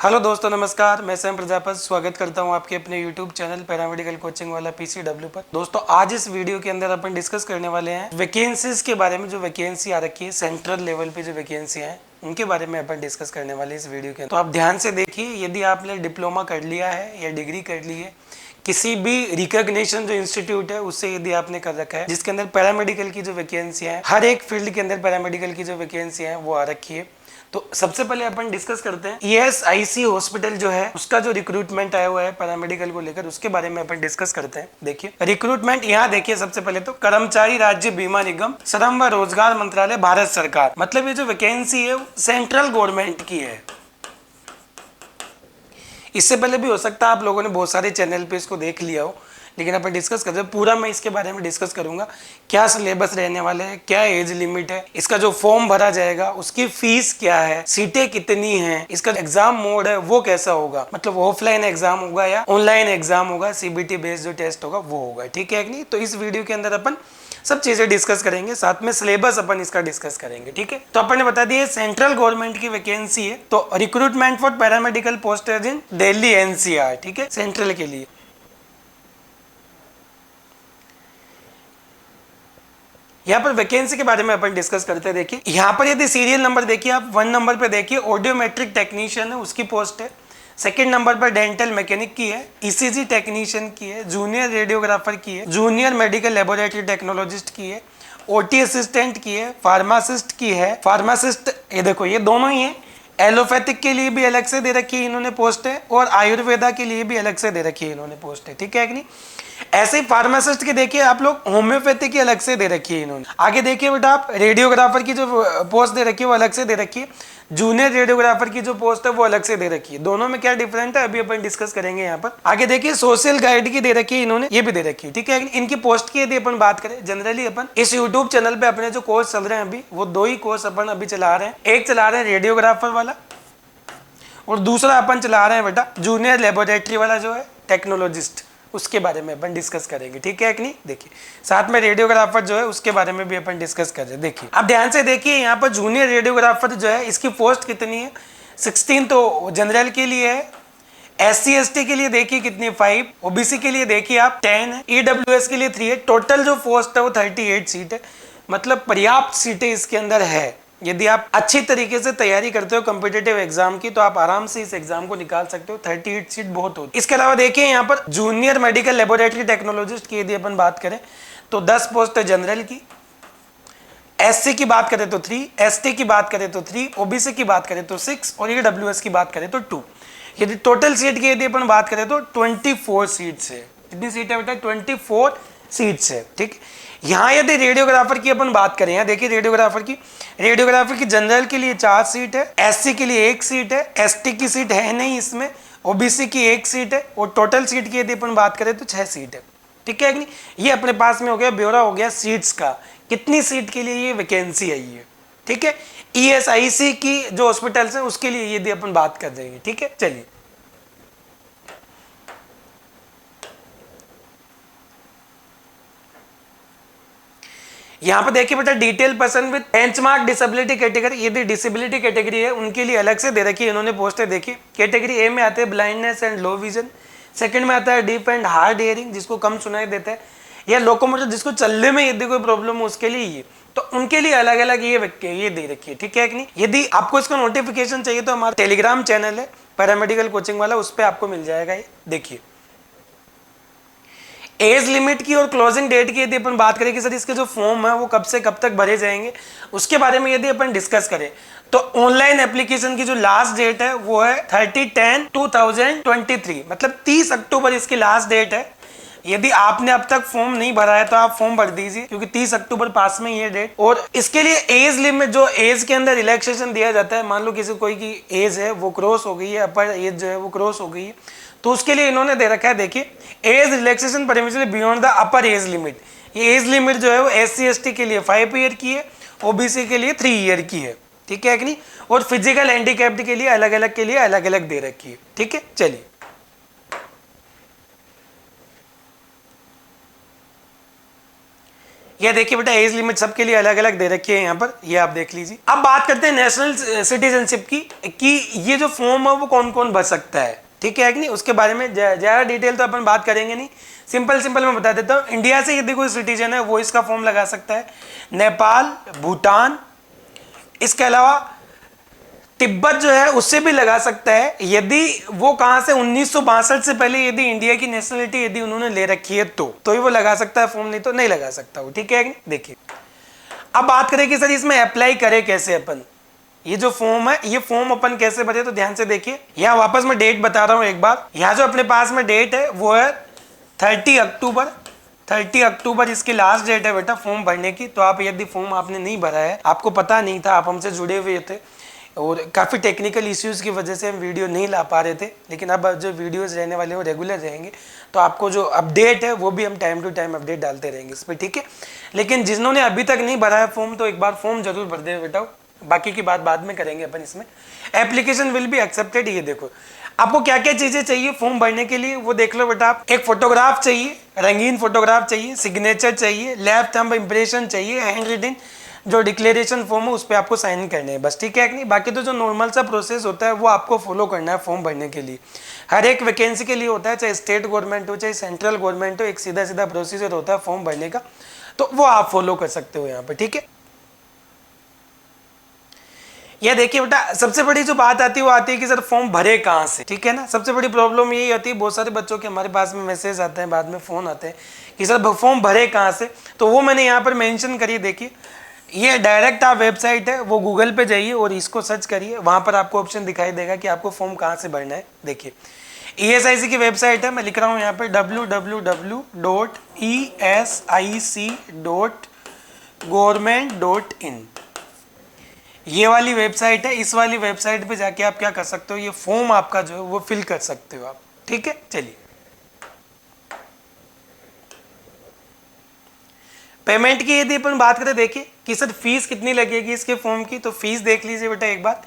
Hello दोस्तों, नमस्कार। मैं सैम प्रजापति स्वागत करता हूं आपके अपने यूट्यूब चैनल पैरामेडिकल कोचिंग वाला पीसीडब्ल्यू पर। दोस्तों, आज इस वीडियो के अंदर अपन डिस्कस करने वाले हैं वैकेंसीज के बारे में। जो वैकेंसी आ रखी है सेंट्रल लेवल पे, जो वैकेंसी है उनके बारे में अपन डिस्कस करने वाले हैं इस वीडियो के अंदर। तो आप ध्यान से देखिए, यदि आपने डिप्लोमा कर लिया है या डिग्री कर ली है, किसी भी रिकॉग्निशन जो इंस्टीट्यूट है उससे यदि आपने कर रखा है, जिसके अंदर पैरामेडिकल की जो वैकेंसी है, हर एक फील्ड के अंदर पैरामेडिकल की जो वैकेंसी है वो आ रखी है। तो सबसे पहले अपन डिस्कस करते हैं ईएसआईसी हॉस्पिटल जो है उसका जो रिक्रूटमेंट आया हुआ है पैरामेडिकल को लेकर, उसके बारे में अपन डिस्कस करते हैं। देखिए रिक्रूटमेंट यहाँ देखिए, सबसे पहले तो कर्मचारी राज्य बीमा निगम, श्रम व रोजगार मंत्रालय, भारत सरकार। मतलब ये जो वैकेंसी है सेंट्रल गवर्नमेंट की है। इससे पहले भी हो सकता है आप लोगों ने बहुत सारे चैनल पे इसको देख लिया हो, लेकिन अपन डिस्कस करते हैं पूरा। मैं इसके बारे में डिस्कस करूंगा, क्या सिलेबस रहने वाले हैं, क्या एज लिमिट है, इसका जो फॉर्म भरा जाएगा उसकी फीस क्या है, सीटें कितनी हैं, इसका एग्जाम मोड है वो कैसा होगा, मतलब ऑफलाइन एग्जाम होगा या ऑनलाइन एग्जाम होगा, सीबीटी बेस्ड जो टेस्ट होगा वो होगा। ठीक है कि नहीं? तो इस वीडियो के अंदर अपन सब चीजें डिस्कस करेंगे, साथ में सिलेबस अपन इसका डिस्कस करेंगे। ठीक है, तो अपन ने बता दिया सेंट्रल गवर्नमेंट की वैकेंसी है। तो recruitment for paramedical postage in Delhi NCR, ठीक है, सेंट्रल के लिए। यहाँ पर वैकेंसी के बारे में अपन डिस्कस करते हैं। देखिए यहाँ पर यदि सीरियल नंबर देखिए आप 1 नंबर पे देखिए ऑडियोमेट्रिक टेक्नीशियन है, उसकी पोस्ट है। सेकंड नंबर पर डेंटल मैकेनिक की है, ईसीजी टेक्नीशियन की है, जूनियर रेडियोग्राफर की है, जूनियर मेडिकल लेबोरेटरी टेक्नोलॉजिस्ट की है, ओटी असिस्टेंट की है, फार्मासिस्ट की है। फार्मासिस्ट ये देखो ये दोनों ही है। एलोपैथिक के लिए भी अलग से दे रखी है इन्होंने पोस्ट है, और आयुर्वेदा के लिए भी अलग से दे रखी है इन्होंने पोस्ट है। ठीक है कि नहीं? ऐसे ही फार्मासिस्ट की देखिए आप लोग होम्योपैथी की अलग से दे रखी है इन्होंने। आगे देखिए बेटा आप रेडियोग्राफर की जो पोस्ट दे रखी है वो अलग से दे रखी है, जूनियर रेडियोग्राफर की जो पोस्ट है वो अलग से दे रखी है। दोनों में क्या डिफरेंट है अभी अपन डिस्कस करेंगे यहाँ पर। आगे देखिए सोशल गाइड की दे रखी है इन्होंने, ये भी दे रखी है। ठीक है, इनकी पोस्ट की यदि अपन बात करें, जनरली अपन इस यूट्यूब चैनल पे अपने जो कोर्स चल रहे हैं अभी, वो 2 ही कोर्स अपन अभी चला रहे हैं। एक चला रहे हैं रेडियोग्राफर वाला, और दूसरा अपन चला रहे हैं बेटा जूनियर लेबोरेटरी वाला जो है टेक्नोलॉजिस्ट, उसके बारे में अपन डिस्कस करेंगे। ठीक है कि नहीं? देखिए साथ में रेडियोग्राफर जो है उसके बारे में भी अपन डिस्कस कर रहे हैं। देखिए अब ध्यान से देखिए यहाँ पर जूनियर रेडियोग्राफर जो है इसकी पोस्ट कितनी है, 16 तो जनरल के लिए है। SC ST के लिए देखिए कितनी 5, ओबीसी के लिए देखिए आप 10 है, EWS के लिए 3 है। टोटल जो पोस्ट है वो 38 सीट है, मतलब पर्याप्त सीटें इसके अंदर है। यदि आप अच्छी तरीके से तैयारी करते हो कॉम्पिटिटिव एग्जाम की तो आप आराम से इस एग्जाम को निकाल सकते हो। 38 सीट बहुत होती है। इसके अलावा देखिए यहाँ पर जूनियर मेडिकल लेबोरेटरी टेक्नोलॉजिस्ट की यदि अपन बात करें तो 10 पोस्ट है जनरल की। SC की बात करें तो 3, ST की बात करें तो 3, ओबीसी की बात करें तो 6 और EWS की बात करें तो 2। यदि टोटल सीट की यदि अपन बात करें तो 24 सीट्स है। कितनी सीट है बेटा? 24 सीट्स है। ठीक, यहाँ यदि रेडियोग्राफर की अपन बात करें, यहाँ देखिए रेडियोग्राफर की जनरल के लिए 4 सीट है, SC के लिए 1 सीट है, ST की सीट है नहीं इसमें, ओबीसी की 1 सीट है, और टोटल सीट की यदि अपन बात करें तो 6 सीट है। ठीक है कि नहीं? ये अपने पास में हो गया ब्यौरा, हो गया सीट्स का, कितनी सीट के लिए ये वैकेंसी आई है। ठीक है, ईएसआईसी की जो हॉस्पिटल्स है उसके लिए यदि अपन बात कर रहे हैं। ठीक है, चलिए यहाँ पे देखिए बेटा detail person with benchmark disability category, यदि डिसेबिलिटी कैटेगरी है उनके लिए अलग से दे रखी है इन्होंने पोस्टें। देखिए कैटेगरी ए में आते हैं blindness and low vision, second में आता है डीप एंड हार्ड हियरिंग जिसको कम सुनाई देता है, या लोकोमोटर जिसको चलने में यदि कोई प्रॉब्लम हो उसके लिए ये, तो उनके लिए अलग अलग ये दे रखी है। ठीक है कि नहीं? यदि आपको इसका नोटिफिकेशन चाहिए तो हमारा टेलीग्राम चैनल है पैरामेडिकल कोचिंग वाला, उस पर आपको मिल जाएगा ये। देखिए एज लिमिट की और क्लोजिंग डेट की यदि अपन बात करें कि सर इसके जो फॉर्म है वो कब से कब तक भरे जाएंगे, उसके बारे में यदि अपन डिस्कस करें तो ऑनलाइन एप्लीकेशन की जो लास्ट डेट है वो है 30/10/2023, मतलब 30 अक्टूबर इसकी लास्ट डेट है। यदि आपने अब तक फॉर्म नहीं भरा है तो आप फॉर्म भर दीजिए, क्योंकि 30 अक्टूबर पास में ये डेट। और इसके लिए एज लिमिट, जो एज के अंदर रिलैक्सेशन दिया जाता है, मान लो किसी कोई की एज है वो क्रॉस हो गई है, अपर एज जो है वो क्रॉस हो गई है, तो उसके लिए इन्होंने दे रखा है। देखिए age relaxation permission beyond the upper age limit, ये एज लिमिट जो है वो SC ST के लिए 5 ईयर की है, ओबीसी के लिए 3 ईयर की है। ठीक है कि नहीं? और फिजिकल हैंडीकैप्ड के लिए अलग अलग दे रखी है। ठीक है, चलिए ये देखिए बेटा एज लिमिट सबके लिए अलग अलग दे रखी है यहाँ पर, ये आप देख लीजिए। अब बात करते हैं नेशनल सिटीजनशिप की कि ये जो फॉर्म है वो कौन कौन भर सकता है, ठीक है कि नहीं, उसके बारे में ज़्यादा डिटेल तो अपन बात करेंगे नहीं, सिंपल मैं बता देता हूँ। इंडिया से यदि कोई सिटीजन है वो इसका फॉर्म लगा सकता है, नेपाल, भूटान, इसके अलावा तिब्बत जो है उससे भी लगा सकता है, यदि वो कहां से 1962 से पहले यदि इंडिया की नेशनलिटी यदि उन्होंने ले रखी है तो ही वो लगा सकता है फॉर्म, नहीं तो नहीं लगा सकता वो, ठीक है। देखिए अब बात करें कि सर इसमें अप्लाई करें कैसे अपन, ये जो फॉर्म है ये फॉर्म अपन कैसे भरे, तो ध्यान से देखिए। यहाँ वापस मैं डेट बता रहा हूँ एक बार, यहाँ जो अपने पास में डेट है वो है 30 अक्टूबर इसकी लास्ट डेट है बेटा फॉर्म भरने की। तो आप यदि फॉर्म आपने नहीं भरा है, आपको पता नहीं था, आप हमसे जुड़े हुए थे और काफ़ी टेक्निकल इश्यूज़ की वजह से हम वीडियो नहीं ला पा रहे थे, लेकिन अब जो वीडियोस रहने वाले वो रेगुलर रहेंगे, तो आपको जो अपडेट है वो भी हम टाइम टू टाइम अपडेट डालते रहेंगे इस पर, ठीक है। लेकिन जिन्होंने अभी तक नहीं भरा है फॉर्म तो एक बार फॉर्म जरूर भर दे बेटा, बाकी की बात बाद में करेंगे अपन इसमें। एप्लीकेशन विल बी एक्सेप्टेड, ये देखो आपको क्या क्या चीज़ें चाहिए फॉर्म भरने के लिए वो देख लो बेटा। आप एक फोटोग्राफ चाहिए, रंगीन फोटोग्राफ चाहिए, सिग्नेचर चाहिए, लेफ्ट थंब इंप्रेशन चाहिए, हैंड रिटन जो डिक्लेरेशन फॉर्म है उस पर आपको साइन करने हैं बस, ठीक है कि नहीं। बाकी तो जो नॉर्मल सा प्रोसेस होता है वो आपको फॉलो करना है फॉर्म भरने के लिए, हर एक वैकेंसी के लिए होता है, चाहे स्टेट गवर्नमेंट हो चाहे सेंट्रल गवर्नमेंट हो, एक सीधा प्रोसीजर होता है फॉर्म भरने का, तो वो आप फॉलो कर सकते हो यहाँ पर, ठीक है। यह देखिए बेटा सबसे बड़ी जो बात आती है वो आती है कि सर फॉर्म भरे कहाँ से, ठीक है ना। सबसे बड़ी प्रॉब्लम यही आती है, बहुत सारे बच्चों के हमारे पास में मैसेज आते हैं, बाद में फ़ोन आते हैं कि सर फॉर्म भरे कहाँ से, तो वो मैंने यहाँ पर मेंशन करिए। देखिए ये डायरेक्ट आप वेबसाइट है, वो गूगल पे जाइए और इसको सर्च करिए, वहाँ पर आपको ऑप्शन दिखाई देगा कि आपको फॉर्म कहाँ से भरना है। देखिए ESIC की वेबसाइट है, मैं लिख रहा हूँ यहाँ पे www.esic.government.in, ये वाली वेबसाइट है। इस वाली वेबसाइट पे जाके आप क्या कर सकते हो, ये फॉर्म आपका जो है वो फिल कर सकते हो आप, ठीक है। चलिए पेमेंट की यदि अपन बात करें, देखिए कि सर फीस कितनी लगेगी इसके फॉर्म की, तो फीस देख लीजिए बेटा एक बार।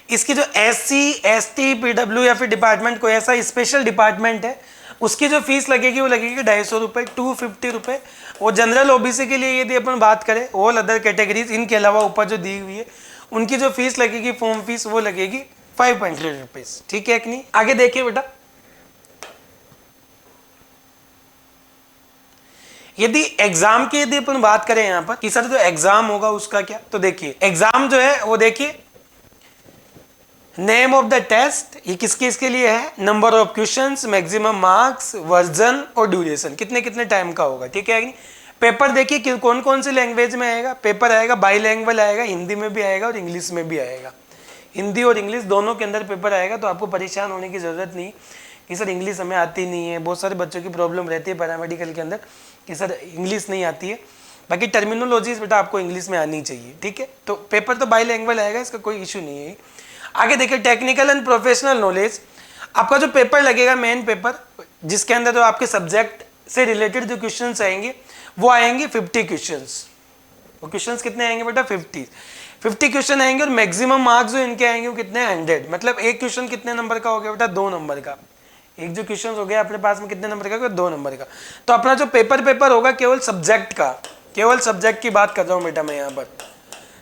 इसकी जो SC ST PW या फिर डिपार्टमेंट कोई ऐसा स्पेशल डिपार्टमेंट है उसकी जो फीस लगेगी वो लगेगी 250 रुपये, 250 रुपये। और जनरल OBC के लिए यदि अपन बात करें, ऑल अदर कैटेगरीज इनके अलावा ऊपर जो दी हुई है उनकी जो फीस लगेगी फॉर्म फीस वो लगेगी 500 रुपीज, ठीक है कि नहीं। आगे देखिए बेटा, यदि एग्जाम की यदि अपन बात करें यहाँ पर कि सर जो एग्जाम होगा उसका क्या, तो देखिए एग्जाम जो है वो देखिए नेम ऑफ द टेस्ट, ये किसके लिए है, number of questions, maximum marks, version और ड्यूरेशन, कितने कितने टाइम का होगा, ठीक है कि नहीं। पेपर देखिए कि कौन कौन सी लैंग्वेज में आएगा, पेपर आएगा बाईलैंग्वेज आएगा, हिंदी में भी आएगा और इंग्लिश में भी आएगा, हिंदी और इंग्लिश दोनों के अंदर पेपर आएगा। तो आपको परेशान होने की ज़रूरत नहीं कि सर इंग्लिश हमें आती नहीं है, बहुत सारे बच्चों की प्रॉब्लम रहती है पैरामेडिकल के अंदर कि सर इंग्लिश नहीं आती है, बाकी टर्मिनोलॉजीज बेटा आपको इंग्लिश में आनी चाहिए, ठीक है। तो पेपर तो बाईलैंग्वेज आएगा, इसका कोई इशू नहीं है। आगे देखिए टेक्निकल एंड प्रोफेशनल नॉलेज, आपका जो पेपर लगेगा मेन पेपर, जिसके अंदर जो आपके सब्जेक्ट से रिलेटेड जो क्वेश्चंस आएंगे वो आएंगे 50 क्वेश्चंस। वो क्वेश्चंस कितने आएंगे बेटा 50 क्वेश्चन आएंगे और मैक्सिमम मार्क्स जो इनके आएंगे वो कितने 100। मतलब एक क्वेश्चन कितने नंबर का हो गया बेटा 2 नंबर का, एक जो क्वेश्चन हो गया अपने पास में कितने नंबर का, 2 नंबर का। तो अपना जो पेपर होगा केवल सब्जेक्ट का, केवल सब्जेक्ट की बात कर रहा हूँ बेटा मैं यहाँ पर।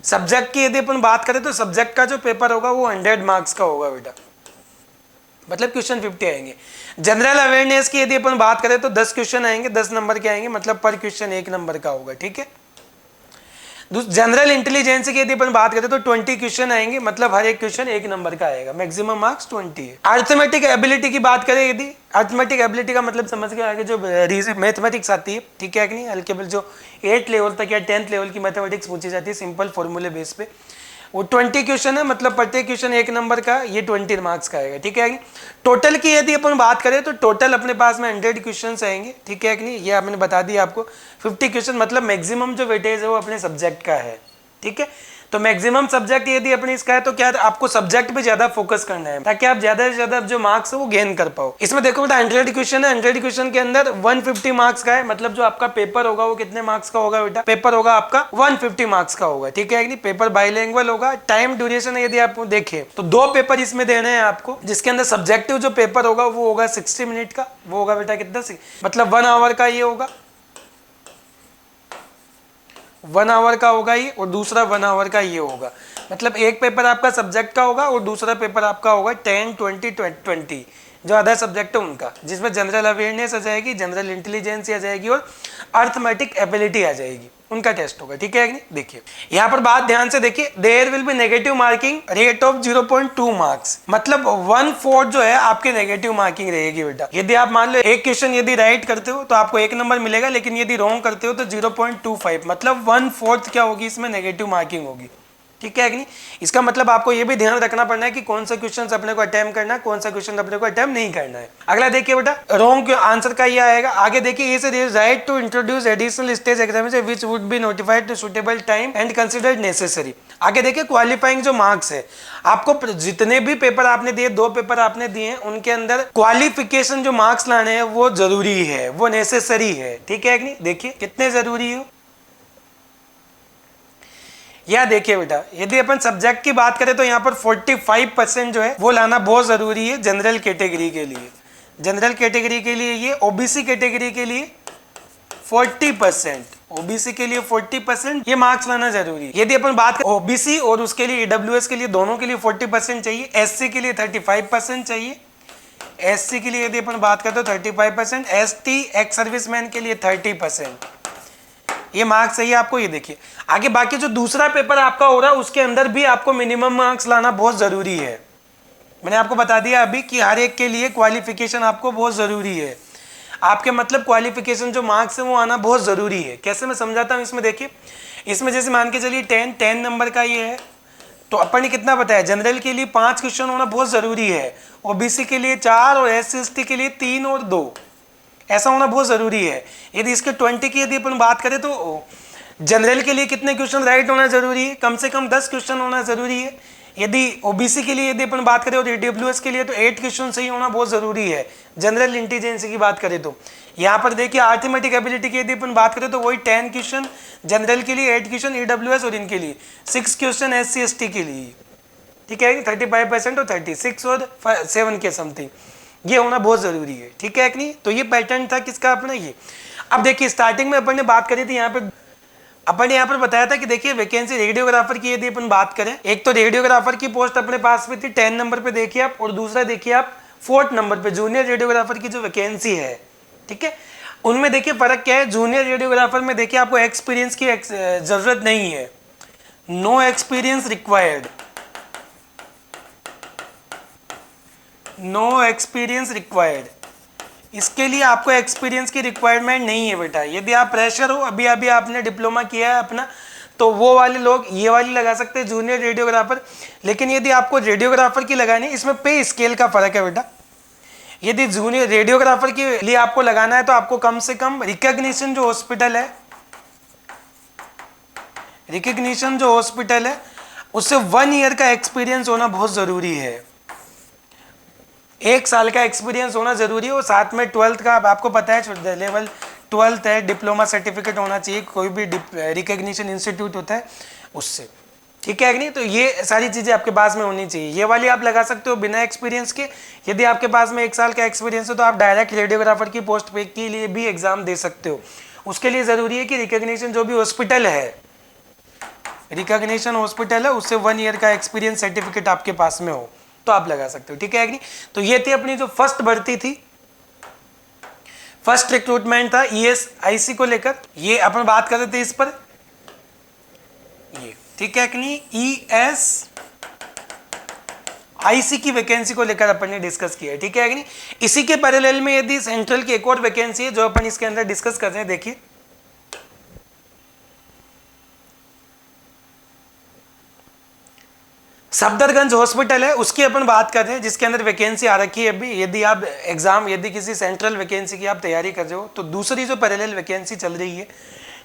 सब्जेक्ट की यदि अपन बात करें तो सब्जेक्ट का जो पेपर होगा वो 100 मार्क्स का होगा बेटा, मतलब क्वेश्चन 50 आएंगे। जनरल अवेयरनेस की यदि अपन बात करें तो 10 क्वेश्चन आएंगे, 10 नंबर के आएंगे, मतलब पर क्वेश्चन 1 नंबर का होगा, ठीक है। जनरल इंटेलिजेंस की यदि अपन बात करें तो 20 क्वेश्चन आएंगे, मतलब हर एक क्वेश्चन 1 नंबर का आएगा, मैक्सिमम मार्क्स 20 है। अर्थमेटिक एबिलिटी की बात करें यदि, अर्थमेटिक एबिलिटी का मतलब समझ के आगे जो मैथमेटिक्स आती है, ठीक है कि नहीं, हल्के जो 8 लेवल तक या 10th लेवल की मैथमेटिक्स पूछी जाती है सिंपल फॉर्मूले बेस पे, वो 20 क्वेश्चन है, मतलब प्रत्येक क्वेश्चन 1 नंबर का, ये 20 मार्क्स का आएगा, ठीक है कि टोटल की यदि अपन बात करें तो टोटल अपने पास में 100 क्वेश्चन आएंगे, ठीक है कि नहीं, ये आपने बता दिया आपको। 50 क्वेश्चन मतलब मैक्सिमम जो वेटेज है वो अपने सब्जेक्ट का है, ठीक है। तो मैक्सिमम सब्जेक्ट यदि अपने इसका है तो क्या आपको सब्जेक्ट पे ज्यादा फोकस करना है ताकि आप ज्यादा से ज्यादा जो मार्क्स है वो गेन कर पाओ। इसमें देखो बेटा 100 क्वेश्चन है, 100 क्वेश्चन के अंदर 150 मार्क्स का है, मतलब जो आपका पेपर होगा वो कितने मार्क्स का होगा बेटा, पेपर होगा आपका 150 मार्क्स का होगा, ठीक है। पेपर बाईलैंग्वेज होगा। टाइम ड्यूरेशन यदि आप देखें तो 2 पेपर इसमें देने हैं आपको, जिसके अंदर सब्जेक्टिव जो पेपर होगा वो होगा 60 मिनट का, वो होगा बेटा कितना, मतलब 1 आवर का ये होगा। 1 आवर का होगा ये और दूसरा 1 आवर का ये होगा। मतलब एक पेपर आपका सब्जेक्ट का होगा और दूसरा पेपर आपका होगा 10, 20, 20 जो अदर सब्जेक्ट है उनका, जिसमें जनरल अवेयरनेस आ जाएगी, जनरल इंटेलिजेंस आ जाएगी और अर्थमेटिक एबिलिटी आ जाएगी, उनका टेस्ट होगा। ठीक है कि नहीं? देखिए यहाँ पर बात ध्यान से देखिए, there will be negative marking rate of 0.2 marks, मतलब 1/4 जो है आपके नेगेटिव मार्किंग रहेगी बेटा। यदि आप मान लो एक क्वेश्चन यदि राइट करते हो तो आपको 1 नंबर मिलेगा, लेकिन यदि रॉन्ग करते हो तो 0.25, मतलब 1/4 क्या होगी इसमें नेगेटिव मार्किंग होगी। ठीक है कि नहीं? इसका मतलब आपको ये भी ध्यान रखना पड़ना है कि कौन सा क्वेश्चन अपने को अटेम्प्ट करना है, कौन सा क्वेश्चन अपने को अटेम्प्ट नहीं करना है। अगला देखिए बेटा, रॉन्ग आंसर का ये आएगा। आगे देखिए, is right to introduce additional stage examination which would be notified to suitable time and considered necessary. आगे देखिए, क्वालिफाइंग जो मार्क्स है, आपको जितने भी पेपर आपने दिए, 2 पेपर आपने दिए हैं, उनके अंदर क्वालिफिकेशन जो मार्क्स लाने हैं वो जरूरी है, वो नेसेसरी है। ठीक है कि नहीं? देखिए कितने जरूरी हो। या देखिए बेटा, यदि अपन सब्जेक्ट की बात करें तो यहाँ पर 45% जो है वो लाना बहुत जरूरी है जनरल कैटेगरी के लिए। जनरल कैटेगरी के लिए ये, ओबीसी कैटेगरी के लिए 40%, ओबीसी के लिए 40% ये मार्क्स लाना जरूरी है। यदि अपन बात करें ओबीसी और उसके लिए ईडब्ल्यूएस के लिए, दोनों के लिए 40% चाहिए। एससी के लिए 35% चाहिए। एससी के लिए यदि अपन बात करें तो 35%, एसटी एक्स सर्विसमैन के लिए 30%। ये मार्क्स चाहिए आपको। ये देखिए आगे बाकी जो दूसरा पेपर आपका हो रहा है उसके अंदर भी आपको मिनिमम मार्क्स लाना बहुत जरूरी है। मैंने आपको बता दिया अभी कि हर एक के लिए क्वालिफिकेशन आपको बहुत जरूरी है। आपके मतलब क्वालिफिकेशन जो मार्क्स है वो आना बहुत जरूरी है। कैसे मैं समझाता हूँ इसमें देखिए, इसमें जैसे मान के चलिए 10 नंबर का ये है, तो अपन ने कितना बताया, जनरल के लिए 5 क्वेश्चन होना बहुत जरूरी है, ओबीसी के लिए 4 और एससी एसटी के लिए 3 और 2, ऐसा होना बहुत जरूरी है। यदि इसके 20 की यदि अपन बात करें तो जनरल के लिए कितने क्वेश्चन राइट होना जरूरी है, कम से कम 10 क्वेश्चन होना जरूरी है। यदि ओबीसी के लिए यदि अपन बात करें और ईडब्ल्यूएस के लिए तो 8 क्वेश्चन सही होना बहुत जरूरी है। जनरल इंटेलिजेंस की बात करें तो यहाँ पर देखिए अर्थमेटिक एबिलिटी की यदि अपन बात करें तो वही 10 क्वेश्चन जनरल के लिए, 8 क्वेश्चन ईडब्ल्यूएस और इनके लिए 6 क्वेश्चन एससी एसटी के लिए। ठीक है, 35% और 36 और 7 के समथिंग, ये होना बहुत जरूरी है। ठीक है कि नहीं? तो ये पैटर्न था किसका, अपना ये। अब देखिए स्टार्टिंग में अपन ने बात करी थी, यहाँ पे अपन ने यहाँ पर बताया था कि देखिए वैकेंसी रेडियोग्राफर की यदि अपन बात करें, एक तो रेडियोग्राफर की पोस्ट अपने पास में थी 10 नंबर पे देखिए आप, और दूसरा देखिए आप 4th नंबर पे जूनियर रेडियोग्राफर की जो वैकेंसी है। ठीक है, उनमें देखिए फर्क क्या है। जूनियर रेडियोग्राफर में देखिए आपको एक्सपीरियंस की जरूरत नहीं है, no experience required, no experience required. इसके लिए आपको एक्सपीरियंस की रिक्वायरमेंट नहीं है बेटा। यदि आप फ्रेशर हो, अभी अभी आपने डिप्लोमा किया है अपना, तो वो वाले लोग ये वाली लगा सकते हैं जूनियर रेडियोग्राफर। लेकिन यदि आपको रेडियोग्राफर की लगानी है, इसमें पे स्केल का फर्क है बेटा। यदि जूनियर रेडियोग्राफर के लिए आपको लगाना है तो आपको कम से कम रिकॉग्निशन जो हॉस्पिटल है, रिकॉग्निशन जो हॉस्पिटल है उससे 1 ईयर का एक्सपीरियंस होना बहुत जरूरी है। 1 साल का एक्सपीरियंस होना जरूरी है, और साथ में 12th का आपको पता है लेवल 12th है, डिप्लोमा सर्टिफिकेट होना चाहिए, कोई भी रिकॉग्निशन इंस्टीट्यूट होता है उससे। ठीक है कि नहीं? तो ये सारी चीज़ें आपके पास में होनी चाहिए। ये वाली आप लगा सकते हो बिना एक्सपीरियंस के। यदि आपके पास में 1 साल का एक्सपीरियंस है तो आप डायरेक्ट रेडियोग्राफर की पोस्ट पे के लिए भी एग्जाम दे सकते हो। उसके लिए ज़रूरी है कि रिकॉग्निशन जो भी हॉस्पिटल है, रिकॉग्निशन हॉस्पिटल है, उससे 1 ईयर का एक्सपीरियंस सर्टिफिकेट आपके पास में हो तो आप लगा सकते हो। ठीक है कि नहीं? तो ये थी अपनी जो फर्स्ट भर्ती थी, फर्स्ट रिक्रूटमेंट था ESIC को लेकर। ये अपन बात कर रहे थे इस पर, ये ठीक है कि नहीं, ESIC की वैकेंसी को लेकर अपन ने डिस्कस किया है। ठीक है कि नहीं? इसी के पैरेलल में यदि सेंट्रल की एक और वैकेंसी है जो अपन इसके अंदर डिस्कस कर रहे हैं, देखिए सफदरगंज हॉस्पिटल है, उसकी अपन बात कर रहे हैं, जिसके अंदर वैकेंसी आ रखी है अभी। यदि आप एग्जाम, यदि किसी सेंट्रल वैकेंसी की आप तैयारी कर रहे हो तो दूसरी जो पैरेलल वैकेंसी चल रही है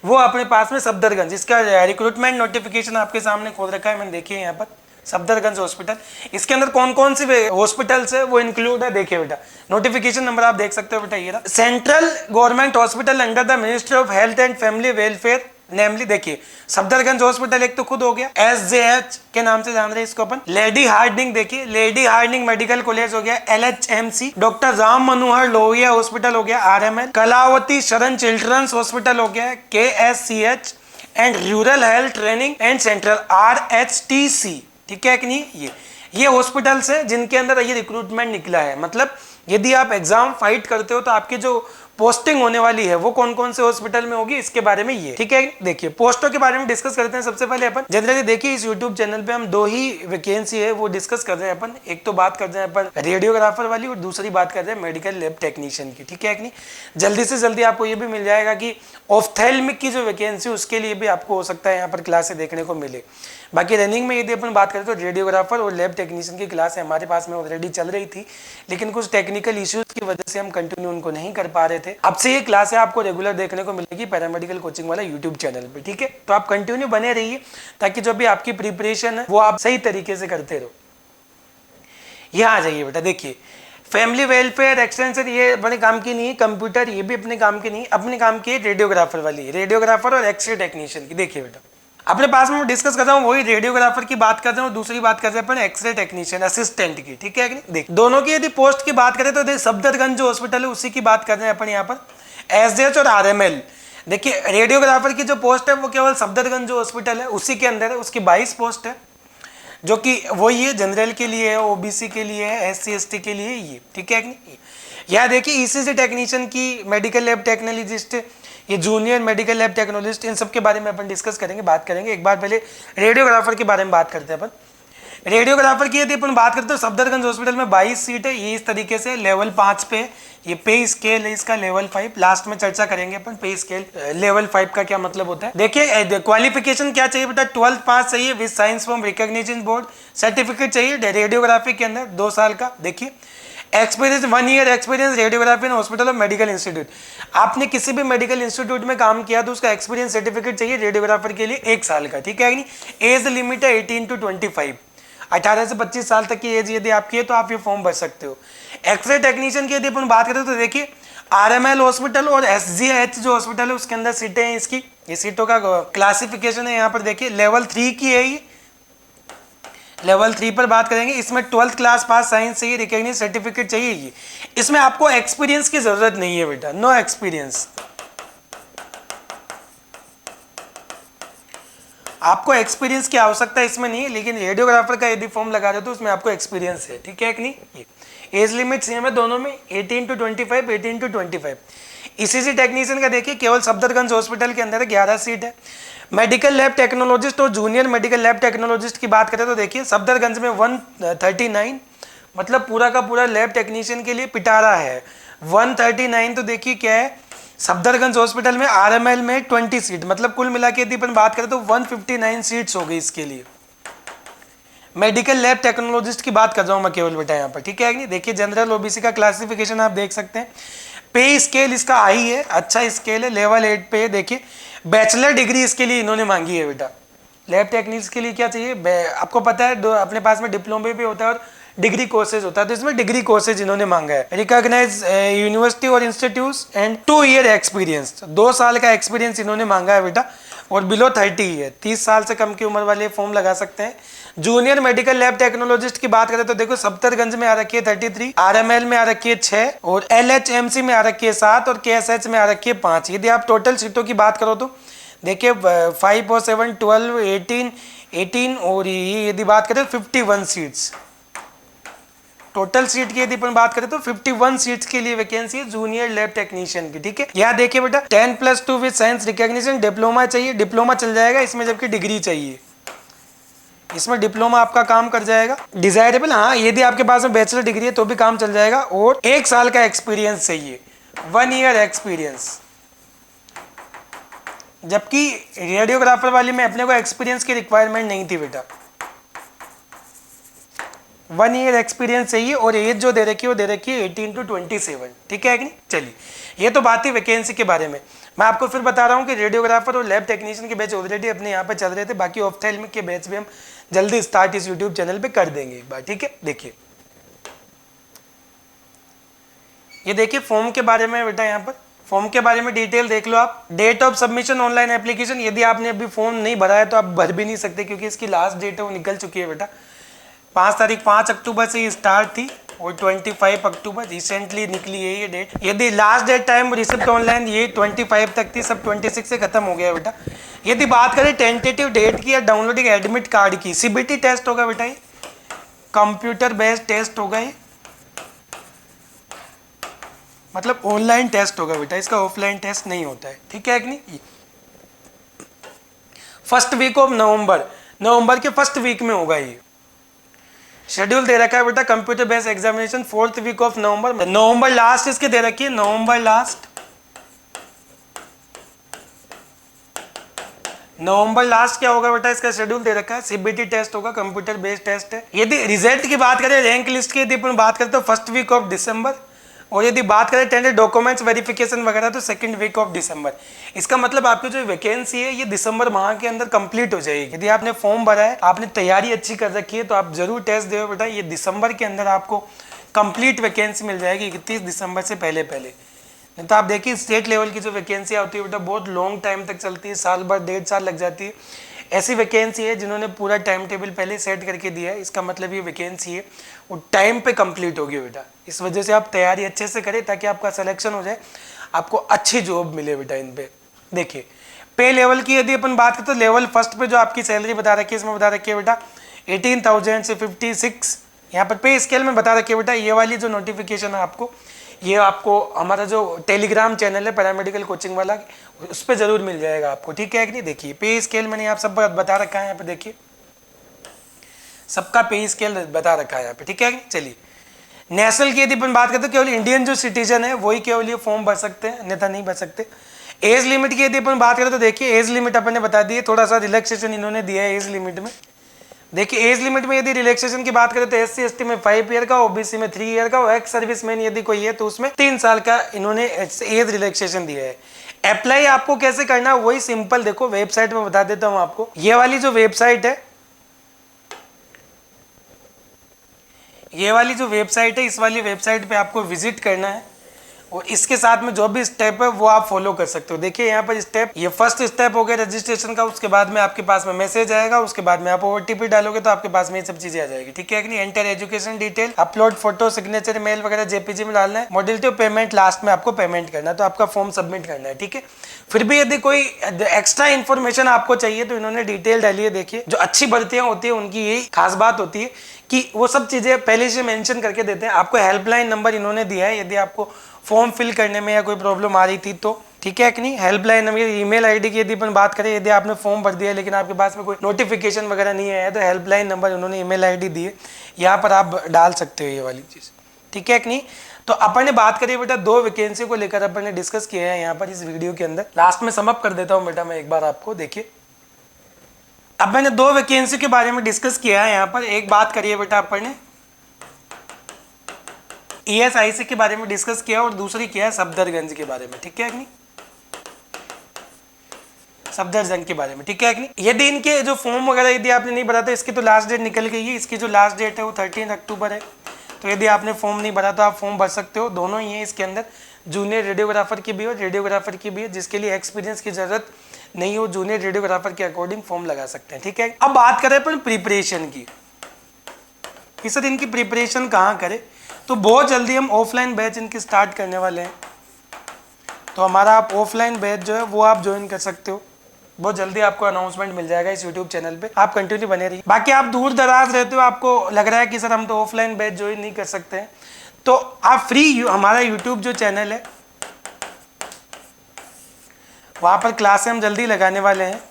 वो अपने पास में सफदरगंज, इसका रिक्रूटमेंट नोटिफिकेशन आपके सामने खोल रखा है, मैंने देखिए यहाँ पर सफदरगंज हॉस्पिटल। इसके अंदर कौन कौन सी हॉस्पिटल्स है वो इंक्लूड है, देखिए बेटा नोटिफिकेशन नंबर आप देख सकते हो बेटा, ये रहा। Central government hospital under the ministry of health and family welfare, namely देखिए सफदरगंज हॉस्पिटल एक तो खुद हो गया, SJH के नाम से जान रहे हैं इसको अपन। लेडी हार्डिंग देखिए, लेडी हार्डिंग मेडिकल कॉलेज हो गया LHMC। Doctor Ram Manohar Lohia hospital हो गया RML। कलावती शरण चिल्ड्रंस हॉस्पिटल हो गया KSCH। And rural health training and central RHTC, ठीक है कि नहीं। ये हॉस्पिटल्स है जिनके अंदर ये रिक्रूटमेंट निकला है। मतलब यदि आप एग्जाम फाइट करते हो तो आपकी जो पोस्टिंग होने वाली है वो कौन कौन से हॉस्पिटल में होगी, इसके बारे में ये, ठीक है। देखिए पोस्टों के बारे में डिस्कस करते हैं। सबसे पहले अपन जनरली देखिए इस यूट्यूब चैनल पे हम 2 ही वैकेंसी है वो डिस्कस कर रहे हैं अपन। एक तो बात कर रहे हैं अपन रेडियोग्राफर वाली और दूसरी बात कर रहे हैं मेडिकल लैब टेक्नीशियन की, ठीक है कि नहीं। जल्दी से जल्दी आपको ये भी मिल जाएगा कि ऑफ्थेल्मिक की जो वैकेंसी उसके लिए भी आपको हो सकता है यहाँ पर क्लासें देखने को मिले। बाकी रनिंग में यदि अपन बात करें तो रेडियोग्राफर और लैब टेक्नीशियन की क्लास हमारे पास में ऑलरेडी चल रही थी, लेकिन कुछ टेक्निकल इश्यूज की वजह से हम कंटिन्यू उनको नहीं कर पा रहे थे। अब से ये क्लास है आपको रेगुलर देखने को मिलेगी पैरामेडिकल कोचिंग वाला यूट्यूब चैनल पे, ठीक है। तो आप कंटिन्यू बने रहिए ताकि जो भी आपकी प्रिपरेशन है वो आप सही तरीके से करते रहो। यहाँ आ जाइए बेटा, देखिए फैमिली वेलफेयर एक्सटेंशन ये अपने काम की नहीं है, कंप्यूटर ये भी अपने काम की नहीं है, अपने काम की है रेडियोग्राफर वाली, रेडियोग्राफर और एक्सरे टेक्नीशियन की। देखिए बेटा अपने पास में डिस्कस कर रहा हूँ वही रेडियोग्राफर की बात कर रहे हैं और दूसरी बात कर रहे हैं अपन एक्सरे टेक्नीशियन असिस्टेंट की, ठीक है। देख दोनों की यदि पोस्ट की बात करें तो सफदरगंज जो हॉस्पिटल है उसी की बात कर रहे हैं अपन यहाँ पर SDH और RML। देखिए रेडियोग्राफर की जो पोस्ट है वो केवल सफदरगंज जो हॉस्पिटल है उसी के अंदर है, उसकी 22 पोस्ट है जो कि वही है, जनरल के लिए है, OBC के लिए है, SC ST के लिए ये, ठीक है। यहाँ देखिए ECG टेक्नीशियन की, मेडिकल लैब टेक्नोलॉजिस्ट, ये जूनियर मेडिकल लैब टेक्नोलॉजिस्ट, इन सब के बारे में अपन डिस्कस करेंगे, बात करेंगे। एक बार पहले रेडियोग्राफर के बारे में बात करते हैं अपन। रेडियोग्राफर की यदि अपन बात करते हैं तो सफदरगंज हॉस्पिटल में 22 सीट है, ये इस तरीके से लेवल 5 पे। ये पे स्केल है इसका लेवल 5, लास्ट में चर्चा करेंगे अपन पे स्केल लेवल 5 का क्या मतलब होता है। देखिए क्वालिफिकेशन क्या चाहिए बेटा, 12th पास चाहिए with science from recognition board, certificate चाहिए रेडियोग्राफी के अंदर 2 साल का। देखिए experience 1 year experience radiography in hospital और मेडिकल इंस्टीट्यूट, आपने किसी भी मेडिकल इंस्टीट्यूट में काम किया तो उसका एक्सपीरियंस सर्टिफिकेट चाहिए रेडियोग्राफर के लिए 1 साल का, ठीक है कि नहीं। एज लिमिट है 18 to 25, 18 से 25 साल तक की एज यदि आपकी है तो आप ये फॉर्म भर सकते हो। एक्सरे टेक्नीशियन की यदि अपन बात करें तो देखिए RML हॉस्पिटल और SGH जो हॉस्पिटल है उसके अंदर सीटें हैं इसकी, ये सीटों का क्लासिफिकेशन है यहाँ पर देखिए लेवल 3 की है ये, लेवल 3 पर बात करेंगे। इसमें 12th क्लास पास साइंस चाहिए, रिकॉग्निशन सर्टिफिकेट चाहिए ये। इसमें आपको एक्सपीरियंस की जरूरत नहीं है बेटा, नो एक्सपीरियंस, आपको एक्सपीरियंस की आवश्यकता इसमें नहीं है, लेकिन रेडियोग्राफर का यदि फॉर्म लगा रहे हो तो उसमें आपको एक्सपीरियंस है, ठीक है कि नहीं। एज लिमिट सेम है दोनों में 18 to 25, 18 to 25। ECG टेक्नीशियन का देखिए केवल सफदरगंज हॉस्पिटल के अंदर 11 सीट है। मेडिकल लैब टेक्नोलॉजिस्ट और जूनियर मेडिकल लैब टेक्नोलॉजिस्ट की बात करें तो देखिए सफदरगंज में 139, मतलब पूरा का पूरा लैब टेक्नीशियन के लिए पिटारा है 139। तो देखिए क्या है सफदरगंज हॉस्पिटल में RML में 20 सीट, मतलब कुल मिला के यदि अपन बात करें तो 159 सीट्स हो गई इसके लिए। मेडिकल लैब टेक्नोलॉजिस्ट की बात कर रहा हूँ मैं केवल बेटा यहाँ पर, ठीक है नहीं। देखिए जनरल OBC का क्लासिफिकेशन आप देख सकते हैं, पे स्केल इसका हाई है, अच्छा स्केल है, लेवल 8 पे। देखिए बैचलर डिग्री इसके लिए इन्होंने मांगी है बेटा। लैब टेक्नीक्स के लिए क्या चाहिए आपको पता है, अपने पास में डिप्लोमा भी होता है और डिग्री कोर्सेज होता है, तो इसमें डिग्री कोर्सेज इन्होंने मांगा है। रिकॉग्नाइज यूनिवर्सिटी और इंस्टीट्यूट एंड 2 ईयर एक्सपीरियंस, 2 साल का एक्सपीरियंस इन्होंने मांगा है बेटा, और बिलो 30 है, 30 साल से कम की उम्र वाले फॉर्म लगा सकते हैं। जूनियर मेडिकल लैब टेक्नोलॉजिस्ट की बात करें तो देखो सफदरगंज में आ रखी है 33, RML में आ रखी है 6 और LHMC में आ रखी है 7 और KSH में आ रखी है 5। यदि आप टोटल सीटों की बात करो तो देखिए 5 और 7 12 18 और ये यदि बात करें 51 सीट्स टोटल सीट की। यदि अपन बात करें तो 51 सीट्स के लिए वैकेंसी है जूनियर लैब टेक्नीशियन की, ठीक है। यहाँ देखिए बेटा 10+2 विद साइंस रिकॉग्निशन, डिप्लोमा चाहिए, डिप्लोमा चल जाएगा इसमें, जबकि डिग्री चाहिए इसमें, डिप्लोमा आपका काम कर जाएगा डिजायरेबल। हाँ यदि आपके पास में बैचलर डिग्री है तो भी काम चल जाएगा, और 1 साल का एक्सपीरियंस चाहिए, 1 ईयर एक्सपीरियंस। जबकि रेडियोग्राफर वाले में अपने को एक्सपीरियंस की रिक्वायरमेंट नहीं थी बेटा, 1 ईयर एक्सपीरियंस चाहिए, और एज जो दे रखी है वो दे रखी है 18 to 27, ठीक है कि नहीं। चलिए ये तो बात थी वैकेंसी के बारे में। मैं आपको फिर बता रहा हूँ कि रेडियोग्राफर और लैब टेक्नीशियन के बैच ऑलरेडी अपने यहाँ पे चल रहे थे, बाकी ऑफ्थेल्मिक के बैच भी हम जल्दी स्टार्ट इस यूट्यूब चैनल पे कर देंगे एक बार, ठीक है। देखिए ये देखिए फॉर्म के बारे में बेटा, यहाँ पर फॉर्म के बारे में डिटेल देख लो आप। Date of submission online application, यदि आपने अभी फॉर्म नहीं भरा है तो आप भर भी नहीं सकते क्योंकि इसकी लास्ट डेट है वो निकल चुकी है बेटा। 5 तारीख 5 अक्टूबर से ये स्टार्ट थी और 25 अक्टूबर रिसेंटली निकली है ये डेट। यदि last date time receipt online ये 25 तक थी, सब 26 से खत्म हो गया बेटा। यदि बात करें टेंटेटिव डेट की या डाउनलोडिंग एडमिट कार्ड की, सीबीटी टेस्ट होगा बेटा, ये कंप्यूटर बेस्ड टेस्ट होगा, ये मतलब ऑनलाइन टेस्ट होगा बेटा, इसका ऑफलाइन टेस्ट नहीं होता है, ठीक है कि नहीं। फर्स्ट वीक ऑफ नवंबर के फर्स्ट वीक में होगा ये। शेड्यूल दे रखा है बेटा computer based examination 4th week of November last इसके दे रखी है, नवंबर लास्ट क्या होगा बेटा, इसका शेड्यूल दे रखा है। सीबीटी टेस्ट होगा, कंप्यूटर बेस्ड टेस्ट है। यदि रिजल्ट की बात करें, रैंक लिस्ट की यदि अपन बात करें तो फर्स्ट वीक ऑफ दिसंबर, और यदि बात करें टेंडर डॉक्यूमेंट्स वेरिफिकेशन वगैरह तो सेकंड वीक ऑफ दिसंबर। इसका मतलब आपकी जो वैकेंसी है ये दिसंबर माह के अंदर कंप्लीट हो जाएगी। यदि आपने फॉर्म भरा है, आपने तैयारी अच्छी कर रखी है, तो आप जरूर टेस्ट दो बेटा, ये दिसंबर के अंदर आपको कंप्लीट वैकेंसी मिल जाएगी 31 दिसंबर से पहले। नहीं तो आप देखिए स्टेट लेवल की जो वैकेंसी होती है बेटा बहुत लॉन्ग टाइम तक चलती है, साल भर 1.5 साल लग जाती है। ऐसी वैकेंसी है जिन्होंने पूरा टाइम टेबल पहले सेट करके दिया है, इसका मतलब ये वैकेंसी है वो टाइम पे कंप्लीट होगी बेटा। इस वजह से आप तैयारी अच्छे से करें ताकि आपका सिलेक्शन हो जाए, आपको अच्छी जॉब मिले बेटा। इन पे देखिए पे लेवल की यदि अपन बात करें तो लेवल फर्स्ट पे जो आपकी सैलरी बता रखी है, इसमें बता रखी है बेटा 18,000 से 56, यहाँ पर पे स्केल में बता रखी है बेटा। ये वाली जो नोटिफिकेशन है आपको, ये आपको हमारा जो टेलीग्राम चैनल है पैरामेडिकल कोचिंग वाला, उस पर जरूर मिल जाएगा आपको, ठीक है कि नहीं। देखिए पे स्केल मैंने आप सब बता रखा है यहाँ पे, देखिए सबका पे स्केल बता रखा है यहाँ पे, ठीक है। चलिए नेशनल की यदि अपन बात करते हैं, केवल इंडियन जो सिटीजन है वही केवल ये फॉर्म भर सकते हैं, अन्यथा नहीं भर सकते। एज लिमिट की यदि अपन बात करें तो देखिए एज लिमिट अपन ने बता दी है, थोड़ा सा रिलैक्सेशन इन्होंने दिया है एज लिमिट में। देखिए एज लिमिट में यदि रिलैक्सेशन की बात करें तो SC/ST में 5 ईयर का, OBC में 3 ईयर का, और एक्स सर्विसमैन यदि कोई है तो उसमें 3 साल का इन्होंने एज रिलैक्सेशन दिया है। अप्लाई आपको कैसे करना है वही सिंपल, देखो वेबसाइट में बता देता हूं आपको। ये वाली जो वेबसाइट है, ये वाली जो वेबसाइट है, इस वाली वेबसाइट पे आपको विजिट करना है और इसके साथ में जो भी स्टेप है वो आप फॉलो कर सकते हो। देखिए यहाँ पर स्टेप, ये फर्स्ट स्टेप हो गया रजिस्ट्रेशन का, उसके बाद में आपके पास में मैसेज आएगा, उसके बाद में आप OTP डालोगे तो आपके पास में ये सब चीजें आ जाएगी, ठीक है कि नहीं। Enter education detail, upload photo, signature, mail वगैरह JPG में डालना है। मॉडलिटी ऑफ पेमेंट, लास्ट में आपको पेमेंट करना है, तो आपका फॉर्म सबमिट करना है, ठीक है। फिर भी यदि कोई एक्स्ट्रा इन्फॉर्मेशन आपको चाहिए तो इन्होंने डिटेल डाली है। देखिए जो अच्छी भर्तियां होती है उनकी यही खास बात होती है कि वो सब चीजें पहले से मेंशन करके देते हैं। आपको हेल्पलाइन नंबर इन्होंने दिया है, यदि आपको फॉर्म फिल करने में या कोई प्रॉब्लम आ रही थी तो, ठीक है कि नहीं। हेल्पलाइन नंबर, ईमेल आईडी की यदि अपन बात करें, यदि आपने फॉर्म भर दिया लेकिन आपके पास में कोई नोटिफिकेशन वगैरह नहीं आया तो हेल्पलाइन नंबर उन्होंने ईमेल आईडी दी है, यहाँ पर आप डाल सकते हो ये वाली चीज़, ठीक है कि नहीं। तो अपन ने बात करी बेटा 2 वैकेंसी को लेकर अपन ने डिस्कस किया है यहाँ पर इस वीडियो के अंदर। लास्ट में समअप कर देता हूँ बेटा मैं एक बार आपको, देखिए अब मैंने 2 वैकेंसी के बारे में डिस्कस किया है यहाँ पर। एक बात करिए बेटा अपन ने ESIC के बारे में डिस्कस किया और दूसरी किया है सफदरगंज के बारे में, ठीक है कि नहीं, सफदरजंग के बारे में, ठीक है कि नहीं। यदि इनके जो फॉर्म वगैरह यदि आपने नहीं भरा तो इसकी तो लास्ट डेट निकल गई है, इसकी जो लास्ट डेट है वो 13 अक्टूबर है। तो यदि आपने फॉर्म नहीं भरा तो आप फॉर्म भर सकते हो, दोनों ही है इसके अंदर। जूनियर रेडियोग्राफर की भी और रेडियोग्राफर की भी है, जिसके लिए एक्सपीरियंस की जरूरत नहीं हो जूनियर रेडियोग्राफर के अकॉर्डिंग फॉर्म लगा सकते हैं, ठीक है। अब बात करें अपन प्रिपरेशन की कि सर इनकी प्रिपरेशन कहाँ करें, तो बहुत जल्दी हम ऑफलाइन बैच इनकी स्टार्ट करने वाले हैं। तो हमारा आप ऑफलाइन बैच जो है वो आप ज्वाइन कर सकते हो, बहुत जल्दी आपको अनाउंसमेंट मिल जाएगा इस यूट्यूब चैनल पे, आप कंटिन्यू बने रहिए। बाकी आप दूर दराज रहते हो, आपको लग रहा है कि सर हम तो ऑफलाइन बैच ज्वाइन नहीं कर सकते हैं, तो आप फ्री हमारा यूट्यूब जो चैनल है वहाँ पर क्लासें हम जल्दी लगाने वाले हैं,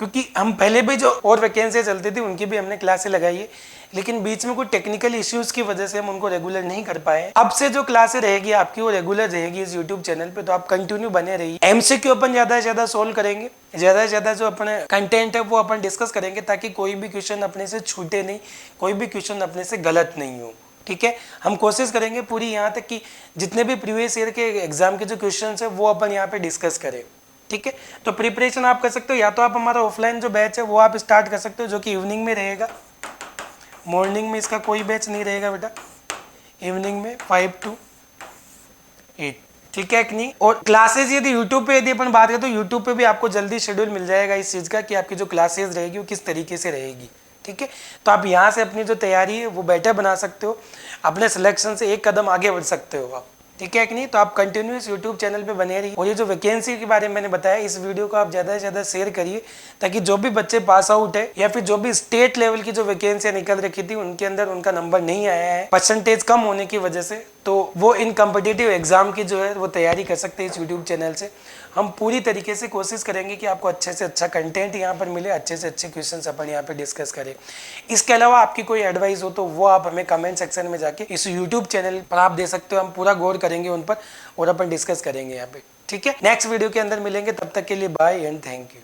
क्योंकि हम पहले भी जो और वैकेंसी चलती थी उनकी भी हमने क्लासें लगाई है, लेकिन बीच में कोई टेक्निकल इश्यूज की वजह से हम उनको रेगुलर नहीं कर पाए। अब से जो क्लासें रहेगी आपकी वो रेगुलर रहेगी इस यूट्यूब चैनल पे, तो आप कंटिन्यू बने रहिए। MCQ अपन ज़्यादा से ज़्यादा सोल्व करेंगे, ज़्यादा से ज़्यादा जो अपने कंटेंट है वो अपन डिस्कस करेंगे, ताकि कोई भी क्वेश्चन अपने से छूटे नहीं, कोई भी क्वेश्चन अपने से गलत नहीं हो, ठीक है। हम कोशिश करेंगे पूरी यहाँ तक कि जितने भी प्रीवियस ईयर के एग्जाम के जो क्वेश्चन है वो अपन यहाँ पे डिस्कस करें, ठीक है। तो प्रिपरेशन आप कर सकते हो, या तो आप हमारा ऑफलाइन जो बैच है वो आप स्टार्ट कर सकते हो, जो कि इवनिंग में रहेगा। मॉर्निंग में इसका कोई बैच नहीं रहेगा बेटा, इवनिंग में 5 to 8, ठीक है कि नहीं। और क्लासेज यदि यूट्यूब पे यदि अपन बात करें तो यूट्यूब पे भी आपको जल्दी शेड्यूल मिल जाएगा इस चीज़ का कि आपकी जो क्लासेज रहेगी वो किस तरीके से रहेगी, ठीक है। तो आप यहाँ से अपनी जो तैयारी है वो बेटर बना सकते हो, अपने सिलेक्शन से एक कदम आगे बढ़ सकते हो आप, ठीक है कि नहीं। तो आप कंटिन्यूस यूट्यूब चैनल पे बने रहिए और ये जो वैकेंसी के बारे में मैंने बताया इस वीडियो को आप ज़्यादा से ज़्यादा शेयर करिए, ताकि जो भी बच्चे पास आउट है या फिर जो भी स्टेट लेवल की जो वैकेंसियाँ निकल रखी थी उनके अंदर उनका नंबर नहीं आया है परसेंटेज कम होने की वजह से, तो वो इन कम्पिटिटिव एग्जाम की जो है वो तैयारी कर सकते हैं इस यूट्यूब चैनल से। हम पूरी तरीके से कोशिश करेंगे कि आपको अच्छे से अच्छा कंटेंट यहाँ पर मिले, अच्छे से अच्छे क्वेश्चंस अपन यहाँ पे डिस्कस करें। इसके अलावा आपकी कोई एडवाइस हो तो वो आप हमें कमेंट सेक्शन में जाके इस यूट्यूब चैनल पर आप दे सकते हो, हम पूरा गौर करेंगे उन पर और अपन डिस्कस करेंगे यहाँ पे, ठीक है। नेक्स्ट वीडियो के अंदर मिलेंगे, तब तक के लिए बाय एंड थैंक यू।